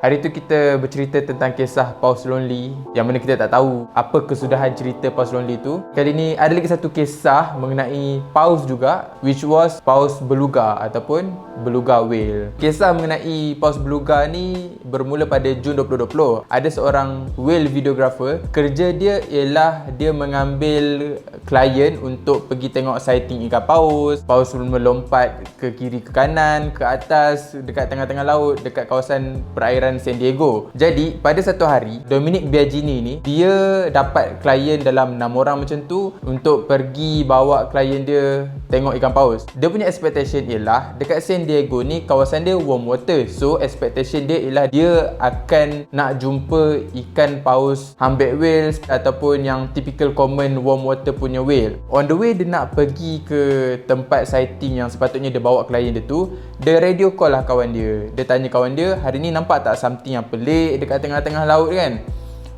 Hari tu kita bercerita tentang kisah Paus Lonely yang mana kita tak tahu apa kesudahan cerita Paus Lonely tu. Kali ni ada lagi satu kisah mengenai paus juga, which was Paus Beluga ataupun Beluga Whale. Kisah mengenai Paus Beluga ni bermula pada Jun 2020. Ada seorang whale videographer, kerja dia ialah dia mengambil klien untuk pergi tengok sighting ikan paus. Paus melompat ke kiri ke kanan, ke atas, dekat tengah-tengah laut, dekat kawasan perairan San Diego. Jadi pada satu hari, Dominic Biagini ni dia dapat klien dalam 6 orang macam tu untuk pergi bawa klien dia tengok ikan paus. Dia punya expectation ialah dekat San Diego ni kawasan dia warm water. So expectation dia ialah dia akan nak jumpa ikan paus humpback whales ataupun yang typical common warm water punya whale. On the way dia nak pergi ke tempat sighting yang sepatutnya dia bawa klien dia tu, dia radio call lah kawan dia. Dia tanya kawan dia, hari ni nampak tak something yang pelik dekat tengah-tengah laut kan?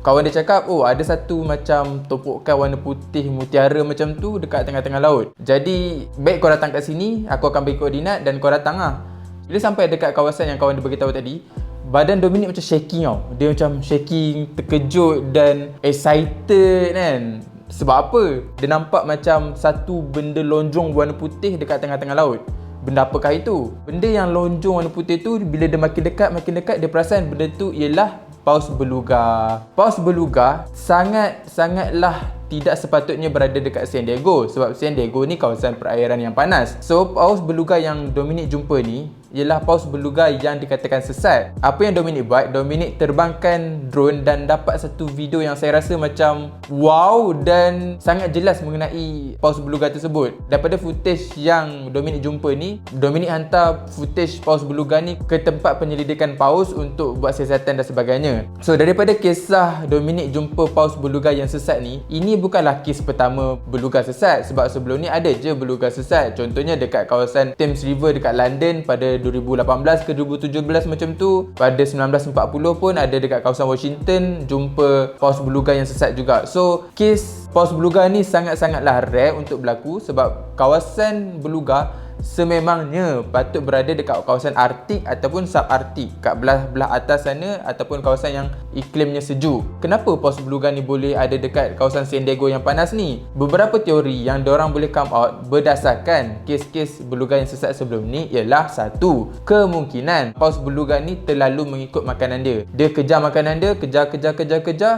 Kawan dia cakap, oh ada satu macam tumpukan warna putih mutiara macam tu dekat tengah-tengah laut. Jadi baik kau datang kat sini, aku akan bagi koordinat dan kau datang lah. Bila sampai dekat kawasan yang kawan dia beritahu tadi, badan Dominic macam shaking tau. Dia macam shaking, terkejut dan excited kan. Sebab apa? Dia nampak macam satu benda lonjong warna putih dekat tengah-tengah laut. Benda apakah itu? Benda yang lonjong warna putih tu, bila dia makin dekat, dia perasan benda tu ialah Paus Beluga. Paus Beluga sangatlah tidak sepatutnya berada dekat San Diego, sebab San Diego ni kawasan perairan yang panas. So Paus Beluga yang Dominic jumpa ni ialah Paus Beluga yang dikatakan sesat. Apa yang Dominic buat? Dominic terbangkan drone dan dapat satu video yang saya rasa macam wow dan sangat jelas mengenai Paus Beluga tersebut. Daripada footage yang Dominic jumpa ni, Dominic hantar footage Paus Beluga ni ke tempat penyelidikan paus untuk buat siasatan dan sebagainya. So daripada kisah Dominic jumpa Paus Beluga yang sesat ni, ini bukanlah kes pertama beluga sesat, sebab sebelum ni ada je beluga sesat. Contohnya dekat kawasan Thames River dekat London pada 2018 ke 2017 macam tu. Pada 1940 pun ada dekat kawasan Washington jumpa paus beluga yang sesat juga. So kes paus beluga ni sangat-sangatlah rare untuk berlaku, sebab kawasan beluga sememangnya patut berada dekat kawasan Arktik ataupun subarktik, kat belah-belah atas sana ataupun kawasan yang iklimnya sejuk. Kenapa paus beluga ni boleh ada dekat kawasan San Diego yang panas ni? Beberapa teori yang diorang boleh come out berdasarkan kes-kes beluga yang sesat sebelum ni ialah satu, kemungkinan paus beluga ni terlalu mengikut makanan dia. Dia kejar makanan dia, kejar,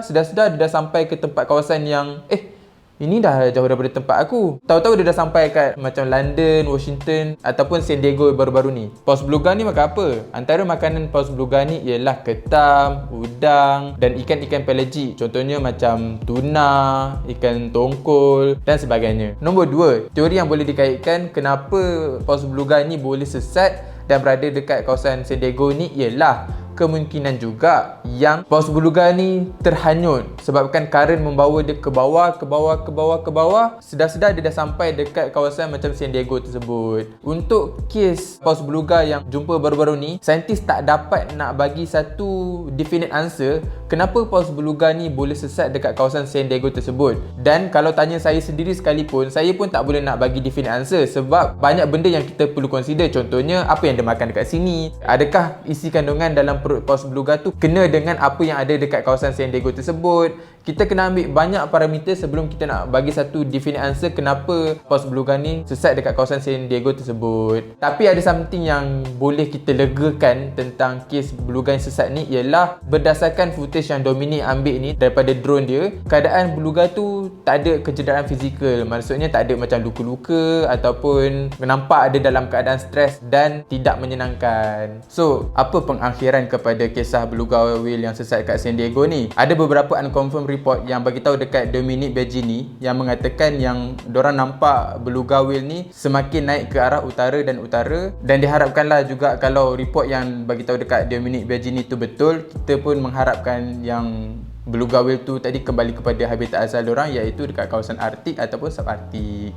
sedar-sedar dia dah sampai ke tempat kawasan yang ini dah jauh daripada tempat aku. Tahu-tahu dia dah sampai kat macam London, Washington ataupun San Diego baru-baru ni. Paus beluga ni makan apa? Antara makanan paus beluga ni ialah ketam, udang dan ikan-ikan pelagik. Contohnya macam tuna, ikan tongkol dan sebagainya. Nombor 2, teori yang boleh dikaitkan kenapa paus beluga ni boleh sesat dan berada dekat kawasan San Diego ni ialah kemungkinan juga yang paus beluga ni terhanyut sebabkan karen membawa dia ke bawah. Sedar-sedar dia dah sampai dekat kawasan macam San Diego tersebut. Untuk kes paus beluga yang jumpa baru-baru ni, saintis tak dapat nak bagi satu definite answer kenapa paus beluga ni boleh sesat dekat kawasan San Diego tersebut. Dan kalau tanya saya sendiri sekalipun, saya pun tak boleh nak bagi definite answer sebab banyak benda yang kita perlu consider. Contohnya apa yang dia makan dekat sini, adakah isi kandungan dalam perut paus beluga tu kena dengan apa yang ada dekat kawasan San Diego tersebut. Kita kena ambil banyak parameter sebelum kita nak bagi satu definite answer kenapa paus beluga ni sesat dekat kawasan San Diego tersebut. Tapi ada something yang boleh kita legakan tentang kes beluga yang sesat ni ialah berdasarkan footage yang Dominic ambil ni daripada drone dia, keadaan beluga tu tak ada kecederaan fizikal. Maksudnya tak ada macam luka-luka ataupun nampak ada dalam keadaan stres dan tidak menyenangkan. So, apa pengakhiran kepada kisah beluga whale yang sesat kat San Diego ni? Ada beberapa unconfirmed report yang bagi tahu dekat Dominic Biagini yang mengatakan yang diorang nampak beluga whale ni semakin naik ke arah utara dan diharapkanlah juga kalau report yang bagi tahu dekat Dominic Biagini tu betul, kita pun mengharapkan yang beluga whale tu tadi kembali kepada habitat asal diorang, iaitu dekat kawasan Arktik ataupun subarktik.